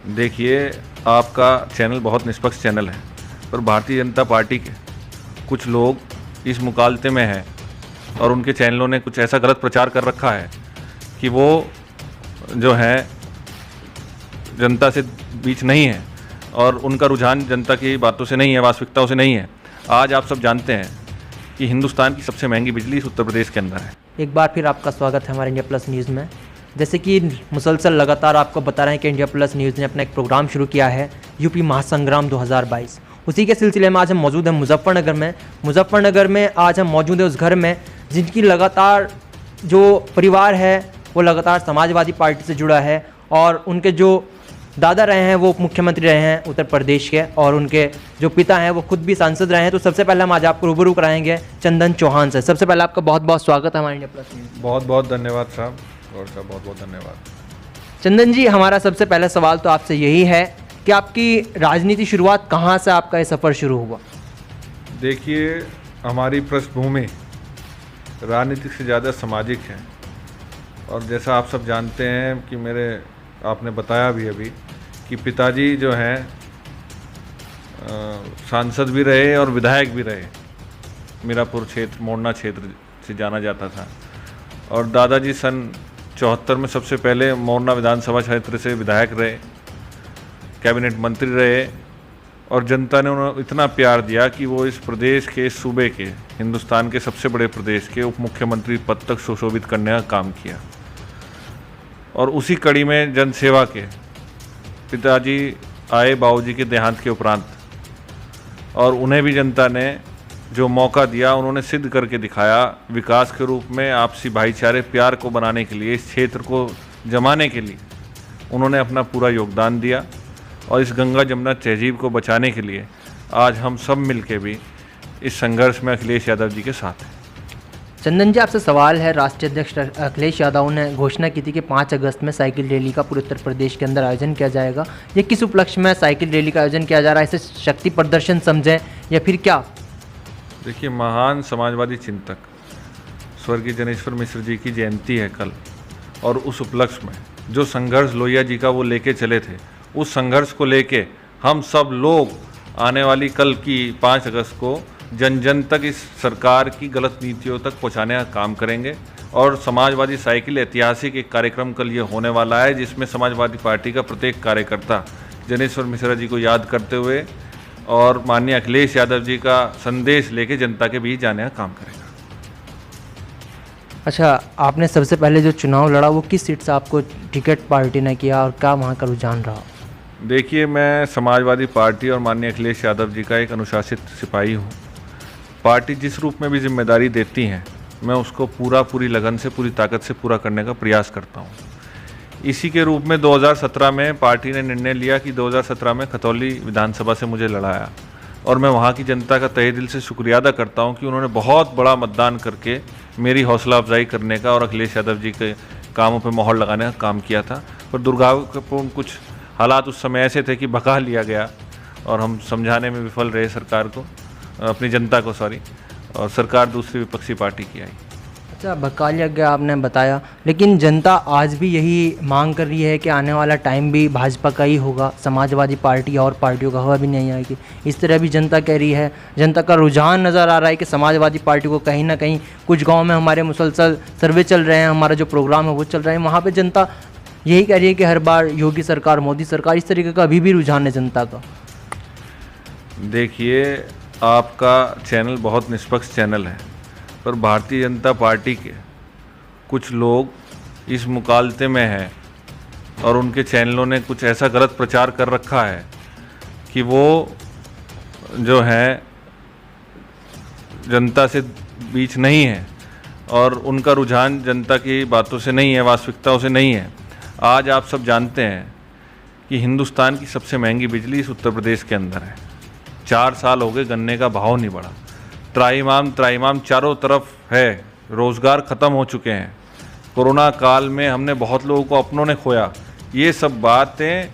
देखिए, आपका चैनल बहुत निष्पक्ष चैनल है, पर भारतीय जनता पार्टी के कुछ लोग इस मुकालते में हैं और उनके चैनलों ने कुछ ऐसा गलत प्रचार कर रखा है कि वो जो है जनता से बीच नहीं है और उनका रुझान जनता की बातों से नहीं है, वास्तविकताओं से नहीं है। आज आप सब जानते हैं कि हिंदुस्तान की सबसे महंगी बिजली इस उत्तर प्रदेश के अंदर है। एक बार फिर आपका स्वागत है हमारे इंडिया प्लस न्यूज़ में। जैसे कि मुसलसल लगातार आपको बता रहे हैं कि इंडिया प्लस न्यूज़ ने अपना एक प्रोग्राम शुरू किया है यूपी महासंग्राम 2022। उसी के सिलसिले में आज हम मौजूद हैं मुजफ्फरनगर में आज हम मौजूद हैं उस घर में जिनकी लगातार जो परिवार है वो लगातार समाजवादी पार्टी से जुड़ा है और उनके जो दादा रहे हैं वो उप मुख्यमंत्री रहे हैं उत्तर प्रदेश के और उनके जो पिता हैं वो खुद भी सांसद रहे हैं। तो सबसे पहले हम आज आपको रूबरू कराएंगे चंदन चौहान से। सबसे पहले आपका बहुत बहुत स्वागत है हमारे इंडिया प्लस न्यूज़। बहुत बहुत धन्यवाद साहब, और साहब बहुत बहुत धन्यवाद। चंदन जी, हमारा सबसे पहला सवाल तो आपसे यही है कि आपकी राजनीति शुरुआत कहाँ से आपका ये सफ़र शुरू हुआ? देखिए, हमारी पृष्ठभूमि राजनीतिक से ज़्यादा सामाजिक है और जैसा आप सब जानते हैं कि आपने बताया भी अभी कि पिताजी जो हैं सांसद भी रहे और विधायक भी रहे। मीरापुर क्षेत्र, मोरना क्षेत्र से जाना जाता था। और दादाजी सन 74 में सबसे पहले मोरना विधानसभा क्षेत्र से विधायक रहे, कैबिनेट मंत्री रहे और जनता ने उन्हें इतना प्यार दिया कि वो इस प्रदेश के, इस सूबे के, हिंदुस्तान के सबसे बड़े प्रदेश के उप मुख्यमंत्री पद तक सुशोभित करने का काम किया। और उसी कड़ी में जनसेवा के पिताजी आए बाबूजी के देहांत के उपरांत, और उन्हें भी जनता ने जो मौका दिया उन्होंने सिद्ध करके दिखाया। विकास के रूप में, आपसी भाईचारे, प्यार को बनाने के लिए, इस क्षेत्र को जमाने के लिए उन्होंने अपना पूरा योगदान दिया। और इस गंगा जमुना तहजीब को बचाने के लिए आज हम सब मिलके भी इस संघर्ष में अखिलेश यादव जी के साथ हैं। चंदन जी, आपसे सवाल है। राष्ट्रीय अध्यक्ष अखिलेश यादव ने घोषणा की थी कि 5 अगस्त में साइकिल रैली का पूरे उत्तर प्रदेश के अंदर आयोजन किया जाएगा। ये किस उपलक्ष्य में साइकिल रैली का आयोजन किया जा रहा है? इसे शक्ति प्रदर्शन समझें या फिर क्या? देखिए, महान समाजवादी चिंतक स्वर्गीय जनेश्वर मिश्र जी की जयंती है कल, और उस उपलक्ष्य में जो संघर्ष लोहिया जी का वो लेके चले थे, उस संघर्ष को लेके हम सब लोग आने वाली कल की 5 अगस्त को जन जन तक इस सरकार की गलत नीतियों तक पहुंचाने का काम करेंगे। और समाजवादी साइकिल ऐतिहासिक एक कार्यक्रम कल ये होने वाला है जिसमें समाजवादी पार्टी का प्रत्येक कार्यकर्ता जनेश्वर मिश्रा जी को याद करते हुए और माननीय अखिलेश यादव जी का संदेश लेके जनता के बीच जाने का काम करेगा। अच्छा, आपने सबसे पहले जो चुनाव लड़ा वो किस सीट से आपको टिकट पार्टी ने किया और क्या वहाँ का रुझान रहा? देखिए, मैं समाजवादी पार्टी और माननीय अखिलेश यादव जी का एक अनुशासित सिपाही हूँ। पार्टी जिस रूप में भी जिम्मेदारी देती हैं मैं उसको पूरी लगन से, पूरी ताकत से पूरा करने का प्रयास करता हूँ। इसी के रूप में 2017 में पार्टी ने निर्णय लिया कि 2017 में खतौली विधानसभा से मुझे लड़ाया, और मैं वहाँ की जनता का तहे दिल से शुक्रिया अदा करता हूँ कि उन्होंने बहुत बड़ा मतदान करके मेरी हौसला अफजाई करने का और अखिलेश यादव जी के कामों पर मोहर लगाने का काम किया था। पर दुर्भाग्यपूर्ण कुछ हालात उस समय ऐसे थे कि भगा लिया गया और हम समझाने में विफल रहे सरकार को, अपनी जनता को, और सरकार दूसरी विपक्षी पार्टी की आई। अच्छा, भड़का लिया गया आपने बताया, लेकिन जनता आज भी यही मांग कर रही है कि आने वाला टाइम भी भाजपा का ही होगा, समाजवादी पार्टी और पार्टियों का हवा भी नहीं आएगी। इस तरह भी जनता कह रही है। जनता का रुझान नज़र आ रहा है कि समाजवादी पार्टी को कहीं ना कहीं, कुछ गाँव में हमारे मुसलसल सर्वे चल रहे हैं, हमारा जो प्रोग्राम है वो चल रहा है, वहाँ पर जनता यही कह रही है कि हर बार योगी सरकार, मोदी सरकार, इस तरीके का अभी भी रुझान है जनता का। देखिए, आपका चैनल बहुत निष्पक्ष चैनल है, पर भारतीय जनता पार्टी के कुछ लोग इस मुकालते में हैं और उनके चैनलों ने कुछ ऐसा गलत प्रचार कर रखा है कि वो जो है जनता से बीच नहीं है और उनका रुझान जनता की बातों से नहीं है, वास्तविकताओं से नहीं है। आज आप सब जानते हैं कि हिंदुस्तान की सबसे महंगी बिजली इस उत्तर प्रदेश के अंदर है। 4 साल हो गए, गन्ने का भाव नहीं बढ़ा, त्राईमाम चारों तरफ है, रोज़गार ख़त्म हो चुके हैं, कोरोना काल में हमने बहुत लोगों को अपनों ने खोया। ये सब बातें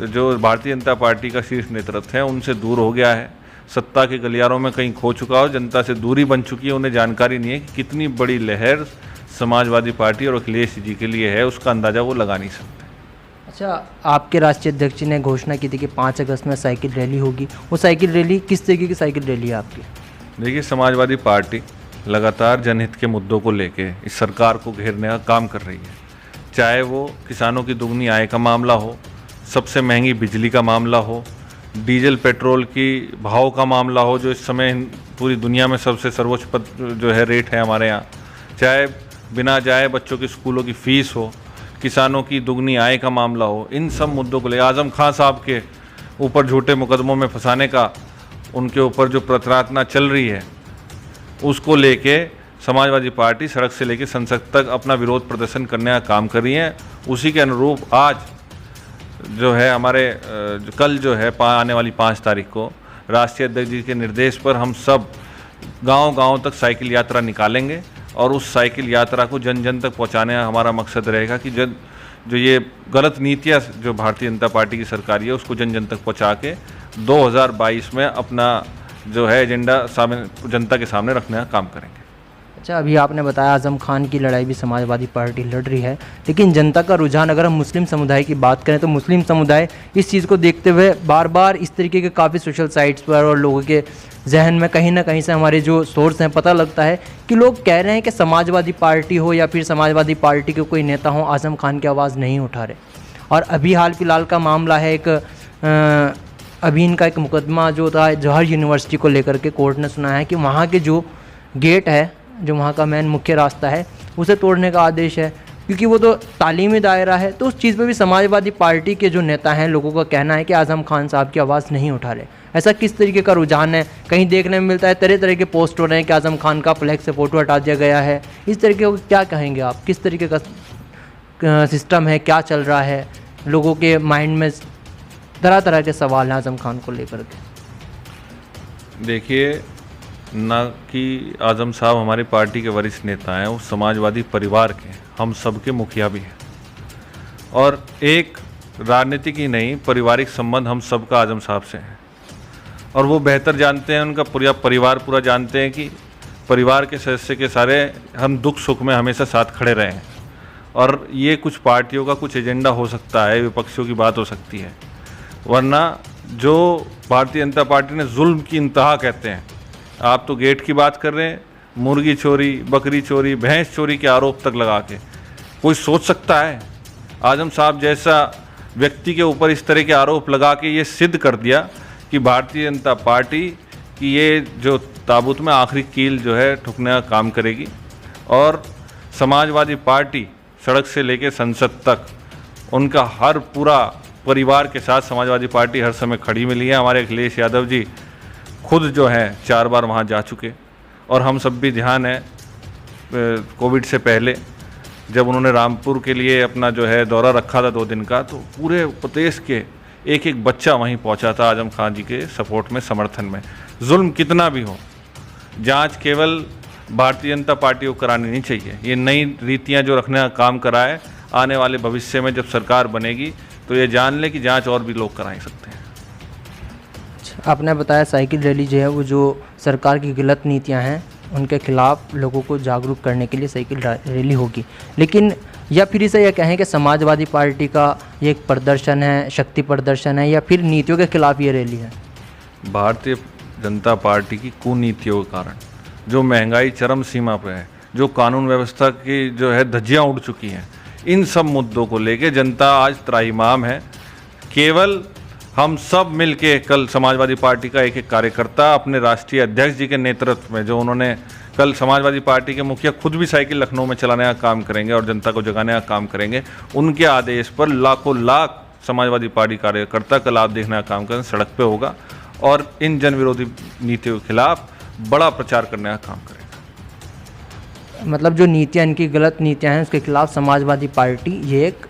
जो भारतीय जनता पार्टी का शीर्ष नेतृत्व है उनसे दूर हो गया है, सत्ता के गलियारों में कहीं खो चुका हो, जनता से दूरी बन चुकी है। उन्हें जानकारी नहीं है कि कितनी बड़ी लहर समाजवादी पार्टी और अखिलेश जी के लिए है, उसका अंदाज़ा वो लगा नहीं सकते। अच्छा, आपके राष्ट्रीय अध्यक्ष जी ने घोषणा की थी कि 5 अगस्त में साइकिल रैली होगी। वो साइकिल रैली किस तरीके की साइकिल रैली है आपकी? देखिए, समाजवादी पार्टी लगातार जनहित के मुद्दों को लेके इस सरकार को घेरने का काम कर रही है। चाहे वो किसानों की दुगनी आय का मामला हो, सबसे महंगी बिजली का मामला हो, डीजल पेट्रोल की भाव का मामला हो जो इस समय पूरी दुनिया में सबसे सर्वोच्च पद जो है रेट है हमारे यहाँ, चाहे बिना जाए बच्चों की स्कूलों की फ़ीस हो, किसानों की दुगनी आय का मामला हो, इन सब मुद्दों को लेकर आज़म खान साहब के ऊपर झूठे मुकदमों में फंसाने का उनके ऊपर जो प्रताड़ना चल रही है उसको लेके समाजवादी पार्टी सड़क से लेके संसद तक अपना विरोध प्रदर्शन करने का काम कर रही है। उसी के अनुरूप आज जो है हमारे कल जो है आने वाली 5 तारीख को राष्ट्रीय अध्यक्ष जी के निर्देश पर हम सब गांव-गांव तक साइकिल यात्रा निकालेंगे और उस साइकिल यात्रा को जन जन तक पहुंचाने का हमारा मकसद रहेगा कि जो ये गलत नीतियां जो भारतीय जनता पार्टी की सरकार है उसको जन जन तक पहुंचा के 2022 में अपना जो है एजेंडा जनता के सामने रखने का काम करेंगे। अच्छा, अभी आपने बताया आज़म खान की लड़ाई भी समाजवादी पार्टी लड़ रही है, लेकिन जनता का रुझान, अगर हम मुस्लिम समुदाय की बात करें तो मुस्लिम समुदाय इस चीज़ को देखते हुए बार बार इस तरीके के काफ़ी सोशल साइट्स पर और लोगों के जहन में कहीं ना कहीं से हमारे जो सोर्स हैं पता लगता है कि लोग कह रहे हैं कि समाजवादी पार्टी हो या फिर समाजवादी पार्टी के कोई नेता हो, आज़म खान की आवाज़ नहीं उठा रहे। और अभी हाल फिलहाल का मामला है अभी इनका एक मुकदमा जो था जवाहर यूनिवर्सिटी को लेकर के कोर्ट ने सुना है कि वहाँ के जो गेट है, जो वहाँ का मेन मुख्य रास्ता है, उसे तोड़ने का आदेश है, क्योंकि वो तो तालीमी दायरा है। तो उस चीज़ पे भी समाजवादी पार्टी के जो नेता हैं, लोगों का कहना है कि आज़म खान साहब की आवाज़ नहीं उठा रहे। ऐसा किस तरीके का रुझान है? कहीं देखने में मिलता है तरह तरह के पोस्ट हो रहे हैं कि आज़म खान का फ्लैग से फ़ोटो हटा दिया गया है। इस तरीके को क्या कहेंगे आप? किस तरीके का सिस्टम है, क्या चल रहा है? लोगों के माइंड में तरह तरह के सवाल हैं आज़म खान को लेकर के। देखिए, ना कि आज़म साहब हमारी पार्टी के वरिष्ठ नेता हैं, वो समाजवादी परिवार के, हम सबके मुखिया भी हैं और एक राजनीतिक ही नहीं पारिवारिक संबंध हम सबका आज़म साहब से है और वो बेहतर जानते हैं, उनका पूरा परिवार पूरा जानते हैं कि परिवार के सदस्य के सारे हम दुख सुख में हमेशा साथ खड़े रहे हैं। और ये कुछ पार्टियों का कुछ एजेंडा हो सकता है, विपक्षियों की बात हो सकती है, वरना जो भारतीय जनता पार्टी ने जुल्म की इंतहा कहते हैं, आप तो गेट की बात कर रहे हैं, मुर्गी चोरी, बकरी चोरी, भैंस चोरी के आरोप तक लगा के कोई सोच सकता है? आज़म साहब जैसा व्यक्ति के ऊपर इस तरह के आरोप लगा के ये सिद्ध कर दिया कि भारतीय जनता पार्टी की ये जो ताबूत में आखिरी कील जो है ठुकने का काम करेगी और समाजवादी पार्टी सड़क से लेकर संसद तक उनका हर पूरा परिवार के साथ समाजवादी पार्टी हर समय खड़ी मिली है। हमारे अखिलेश यादव जी खुद जो हैं 4 बार वहाँ जा चुके और हम सब भी ध्यान है कोविड से पहले जब उन्होंने रामपुर के लिए अपना जो है दौरा रखा था 2 दिन का, तो पूरे प्रदेश के एक एक बच्चा वहीं पहुंचा था आज़म खान जी के सपोर्ट में, समर्थन में। जुल्म कितना भी हो, जांच केवल भारतीय जनता पार्टी को करानी नहीं चाहिए। ये नई रीतियां जो रखने का काम करा है, आने वाले भविष्य में जब सरकार बनेगी तो ये जान ले कि जांच और भी लोग करा ही सकते हैं। आपने बताया साइकिल रैली जो है वो जो सरकार की गलत नीतियां हैं उनके खिलाफ लोगों को जागरूक करने के लिए साइकिल रैली होगी, लेकिन या फिर इसे यह कहें कि समाजवादी पार्टी का ये एक प्रदर्शन है, शक्ति प्रदर्शन है, या फिर नीतियों के खिलाफ ये रैली है? भारतीय जनता पार्टी की कुनीतियों के कारण जो महंगाई चरम सीमा पर है, जो कानून व्यवस्था की जो है धज्जियाँ उड़ चुकी हैं, इन सब मुद्दों को लेके जनता आज त्राहिमाम है। केवल हम सब मिलके कल समाजवादी पार्टी का एक एक कार्यकर्ता अपने राष्ट्रीय अध्यक्ष जी के नेतृत्व में, जो उन्होंने कल समाजवादी पार्टी के मुखिया खुद भी साइकिल लखनऊ में चलाने का काम करेंगे और जनता को जगाने का काम करेंगे, उनके आदेश पर लाखों लाख समाजवादी पार्टी कार्यकर्ता कल आप देखने का काम करें सड़क पे होगा और इन जन विरोधी नीतियों के खिलाफ बड़ा प्रचार करने का काम करेगा। मतलब जो नीतियाँ, इनकी गलत नीतियाँ हैं, उसके खिलाफ समाजवादी पार्टी ये एक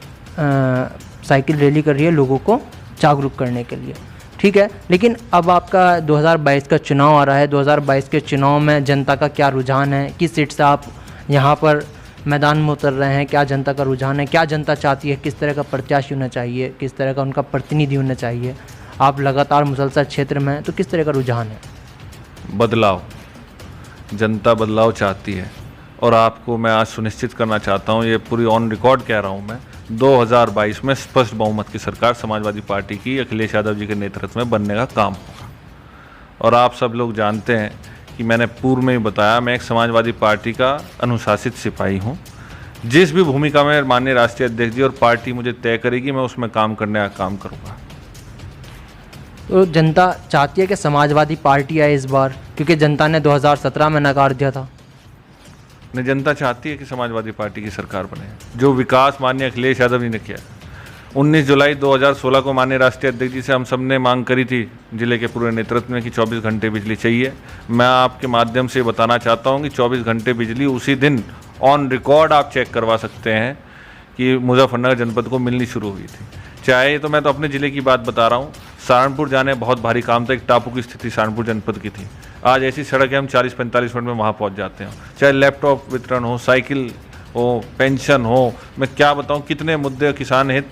साइकिल रैली कर रही है लोगों को जागरूक करने के लिए। ठीक है, लेकिन अब आपका 2022 का चुनाव आ रहा है। 2022 के चुनाव में जनता का क्या रुझान है? किस सीट से आप यहाँ पर मैदान में उतर रहे हैं? क्या जनता का रुझान है? क्या जनता चाहती है? किस तरह का प्रत्याशी होना चाहिए? किस तरह का उनका प्रतिनिधि होना चाहिए? आप लगातार मुसलसल क्षेत्र में हैं, तो किस तरह का रुझान है? बदलाव, जनता बदलाव चाहती है और आपको मैं आज सुनिश्चित करना चाहता हूँ, ये पूरी ऑन रिकॉर्ड कह रहा हूँ मैं, 2022 में स्पष्ट बहुमत की सरकार समाजवादी पार्टी की अखिलेश यादव जी के नेतृत्व में बनने का काम होगा। और आप सब लोग जानते हैं कि मैंने पूर्व में ही बताया, मैं एक समाजवादी पार्टी का अनुशासित सिपाही हूँ। जिस भी भूमिका में माननीय राष्ट्रीय अध्यक्ष जी और पार्टी मुझे तय करेगी, मैं उसमें काम करने का काम करूँगा। तो जनता चाहती है कि समाजवादी पार्टी आए इस बार, क्योंकि जनता ने 2017 में नकार दिया था। ने जनता चाहती है कि समाजवादी पार्टी की सरकार बने। जो विकास माननीय अखिलेश यादव जी ने किया, 19 जुलाई 2016 को माननीय राष्ट्रीय अध्यक्ष जी से हम सब ने मांग करी थी जिले के पूरे नेतृत्व में कि 24 घंटे बिजली चाहिए। मैं आपके माध्यम से बताना चाहता हूं कि 24 घंटे बिजली उसी दिन ऑन रिकॉर्ड आप चेक करवा सकते हैं कि मुजफ्फरनगर जनपद को मिलनी शुरू हुई थी। चाहे तो मैं तो अपने ज़िले की बात बता रहा हूँ, सहारनपुर जाने बहुत भारी काम था, एक टापू की स्थिति सहारनपुर जनपद की थी। आज ऐसी सड़क है हम 40-45 मिनट में वहाँ पहुँच जाते हैं। चाहे लैपटॉप वितरण हो, साइकिल हो, पेंशन हो, मैं क्या बताऊँ कितने मुद्दे किसान हित,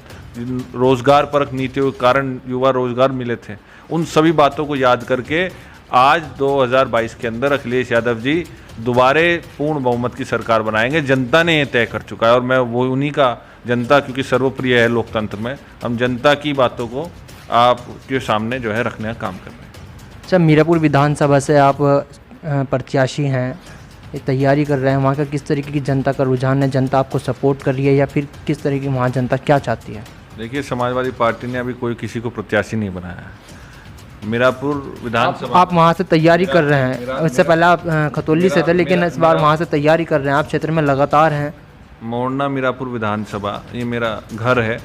रोजगार परक नीतियों के कारण युवा रोजगार मिले थे। उन सभी बातों को याद करके आज 2022 के अंदर अखिलेश यादव जी दोबारे पूर्ण बहुमत की सरकार बनाएंगे। जनता ने ये तय कर चुका है और मैं वो उन्हीं का, जनता क्योंकि सर्वप्रिय है लोकतंत्र में, हम जनता की बातों को आपके सामने जो है रखने का काम कर रहे हैं। अच्छा, मीरापुर विधानसभा से आप प्रत्याशी हैं, ये तैयारी कर रहे हैं, वहाँ का किस तरीके की जनता का रुझान है? जनता आपको सपोर्ट कर रही है या फिर किस तरह की वहाँ जनता क्या चाहती है? देखिए, समाजवादी पार्टी ने अभी कोई किसी को प्रत्याशी नहीं बनाया है। मीरापुर विधानसभा आप वहाँ से तैयारी कर रहे हैं, इससे पहले आप खतौली से थे, लेकिन इस बार वहाँ से तैयारी कर रहे हैं, आप क्षेत्र में लगातार हैं। मोरना मीरापुर विधानसभा ये मेरा घर है।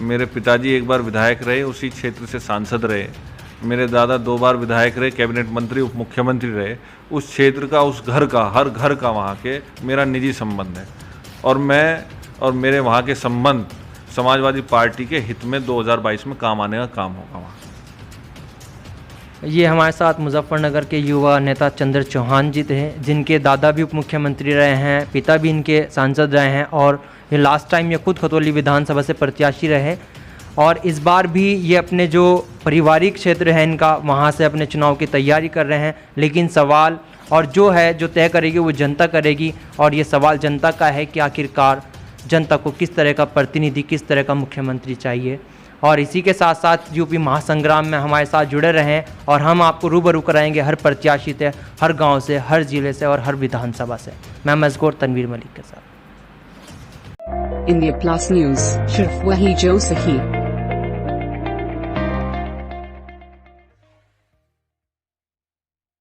मेरे पिताजी एक बार विधायक रहे, उसी क्षेत्र से सांसद रहे। मेरे दादा 2 बार विधायक रहे, कैबिनेट मंत्री, उप मुख्यमंत्री रहे। उस क्षेत्र का, उस घर का, हर घर का वहाँ के मेरा निजी संबंध है और मैं और मेरे वहाँ के संबंध समाजवादी पार्टी के हित में 2022 में काम आने का काम होगा वहाँ। ये हमारे साथ मुजफ्फरनगर के युवा नेता चंद्र चौहान जी थे, जिनके दादा भी उप मुख्यमंत्री रहे हैं, पिता भी इनके सांसद रहे हैं और ये लास्ट टाइम ये खुद खतौली विधानसभा से प्रत्याशी रहे और इस बार भी ये अपने जो पारिवारिक क्षेत्र है इनका, वहाँ से अपने चुनाव की तैयारी कर रहे हैं। लेकिन सवाल और जो है जो तय करेगी वो जनता करेगी और ये सवाल जनता का है कि आखिरकार जनता को किस तरह का प्रतिनिधि, किस तरह का मुख्यमंत्री चाहिए। और इसी के साथ साथ यूपी महासंग्राम में हमारे साथ जुड़े रहें और हम आपको रूबरू कराएंगे हर प्रत्याशी से, हर गांव से, हर जिले से और हर विधानसभा से। मैं मज़गूर तनवीर मलिक के साथ। इंडिया प्लस न्यूज़, सिर्फ वही जो सही।